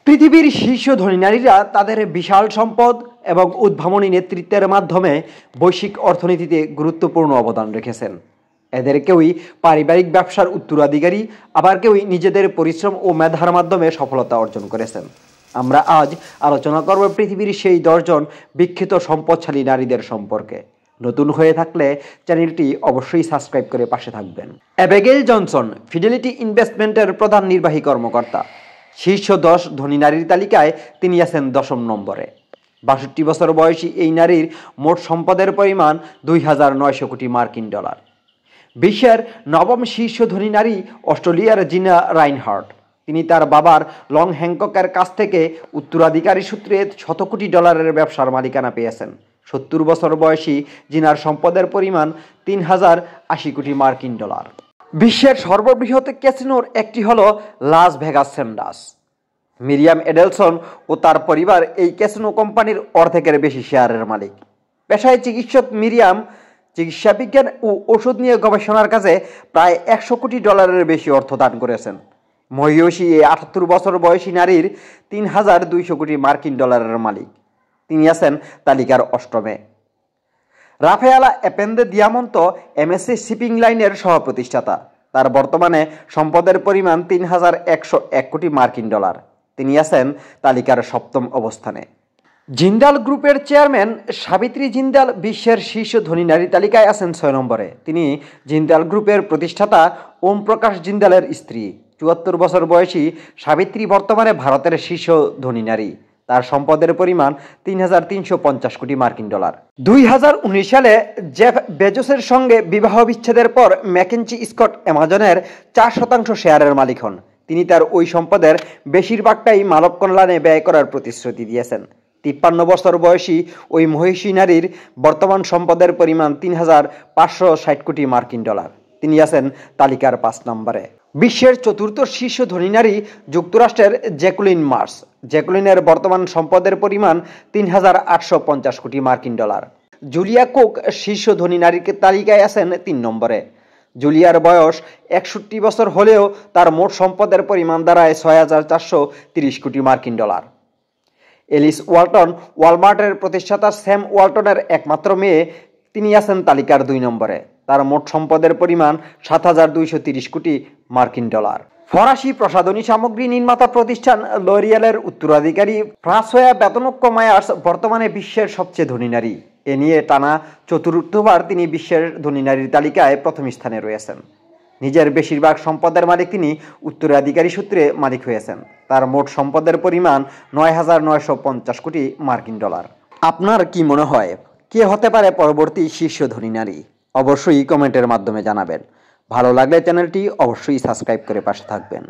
পৃথিবীর শীর্ষ ধনী নারীরা তাদের বিশাল সম্পদ এবং উদ্ভাবনী নেতৃত্বের মাধ্যমে বৈশ্বিক অর্থনীতিতে গুরুত্বপূর্ণ অবদান রেখেছেন। এদের কেউই পারিবারিক ব্যবসার উত্তরাধিকারী, আবার কেউই নিজেদের পরিশ্রম ও মেধার মাধ্যমে সফলতা অর্জন করেছেন। আমরা আজ আলোচনা করব পৃথিবীর সেই 10 জন বিখ্যাত সম্পদশালী নারীদের সম্পর্কে। নতুন হয়ে থাকলে চ্যানেলটি অবশ্যই সাবস্ক্রাইব করে পাশে থাকবেন। অ্যাবিগেল জনসন ফিডেলিটি ইনভেস্টমেন্টের প্রধান নির্বাহী কর্মকর্তা। শীর্ষ 10 ধনী নারীর তালিকায় তিনি আছেন 10ম নম্বরে। 62 বছর বয়সী এই নারীর মোট সম্পদের পরিমাণ $2,900 কোটি। বিশ্বের 9ম শীর্ষ ধনী নারী অস্ট্রেলিয়ার জিনা রাইনহার্ট। তিনি তার বাবার লং হ্যাংককের কাছ থেকে উত্তরাধিকারী সূত্রে $100 কোটি ব্যবসার মালিকানা পেয়েছেন। 70 বছর বয়সী জিনার সম্পদের পরিমাণ $3,080 কোটি। বিশ্বের সর্ববৃহৎ ক্যাসিনোর একটি হল লাস ভেগাস স্যান্ডাস। মিরিয়াম এডেলসন ও তার পরিবার এই ক্যাসিনো কোম্পানির অর্ধেকের বেশি শেয়ারের মালিক। পেশায় চিকিৎসক মিরিয়াম চিকিৎসা বিজ্ঞান ও ওষুধ নিয়ে গবেষণার কাজে প্রায় $100 কোটি বেশি অর্থ দান করেছেন। মহিয়সী এই 78 বছর বয়সী নারীর $3,200 কোটি মালিক। তিনি আছেন তালিকার 8মে। রাফায়েলা এপেন্দে দিয়ামন্ত এমএসসি শিপিং লাইনের সহ-প্রতিষ্ঠাতা। তার বর্তমানে সম্পদের পরিমাণ $3,101 কোটি। তিনি আছেন তালিকার 7ম অবস্থানে। জিন্দাল গ্রুপের চেয়ারম্যান সাবিত্রী জিন্দাল বিশ্বের শীর্ষ ধনী নারী তালিকায় আছেন 6 নম্বরে। তিনি জিন্দাল গ্রুপের প্রতিষ্ঠাতা ওম প্রকাশ জিন্দালের স্ত্রী। 74 বছর বয়সী সাবিত্রী বর্তমানে ভারতের শীর্ষ ধনী নারী। তার সম্পদের পরিমাণ $3,350 কোটি। 2019 সালে জেফ বেজোসের সঙ্গে বিবাহ বিচ্ছেদের পর ম্যাকেঞ্জি স্কট অ্যামাজনের 4% শেয়ারের মালিক হন। তিনি তার ওই সম্পদের বেশিরভাগটাই মানব কল্যাণে ব্যয় করার প্রতিশ্রুতি দিয়েছেন। 53 বছর বয়সী ওই মহিষী নারীর বর্তমান সম্পদের পরিমাণ $3,560 কোটি। তিনি আছেন তালিকার 5 নম্বরে। বিশ্বের 4র্থ শীর্ষ ধনী নারী যুক্তরাষ্ট্রের জ্যাকুলিন মার্স। জ্যাকুলিনের বর্তমান সম্পদের পরিমাণ $3,850 কোটি। জুলিয়া কুক শীর্ষ ধনী নারীর তালিকায় আছেন 3 নম্বরে। জুলিয়ার বয়স 61 বছর হলেও তার মোট সম্পদের পরিমাণ দাঁড়ায় $6,430 কোটি। এলিস ওয়ালটন ওয়ালমার্টের প্রতিষ্ঠাতা স্যাম ওয়ালটনের একমাত্র মেয়ে। তিনি আছেন তালিকার 2 নম্বরে। তার মোট সম্পদের পরিমাণ $7,230 কোটি। ফরাসি প্রসাধনী সামগ্রী নির্মাতা প্রতিষ্ঠান লরিয়ালের উত্তরাধিকারী ফ্রাঁসোয়া বেতনক্য-মায়ার্স বর্তমানে বিশ্বের সবচেয়ে ধনী নারী। এ নিয়ে টানা 4র্থবার তিনি বিশ্বের ধনী নারীর তালিকায় 1ম স্থানে রয়েছেন। নিজের বেশিরভাগ সম্পদের মালিক তিনি উত্তরাধিকারী সূত্রে মালিক হয়েছেন। তার মোট সম্পদের পরিমাণ $9,950 কোটি। আপনার কি মনে হয় কে হতে পারে পরবর্তী শীর্ষ ধনী নারী? অবশ্যই কমেন্টের মাধ্যমে জানাবেন। ভালো লাগলে চ্যানেলটি অবশ্যই সাবস্ক্রাইব করে পাশে থাকবেন।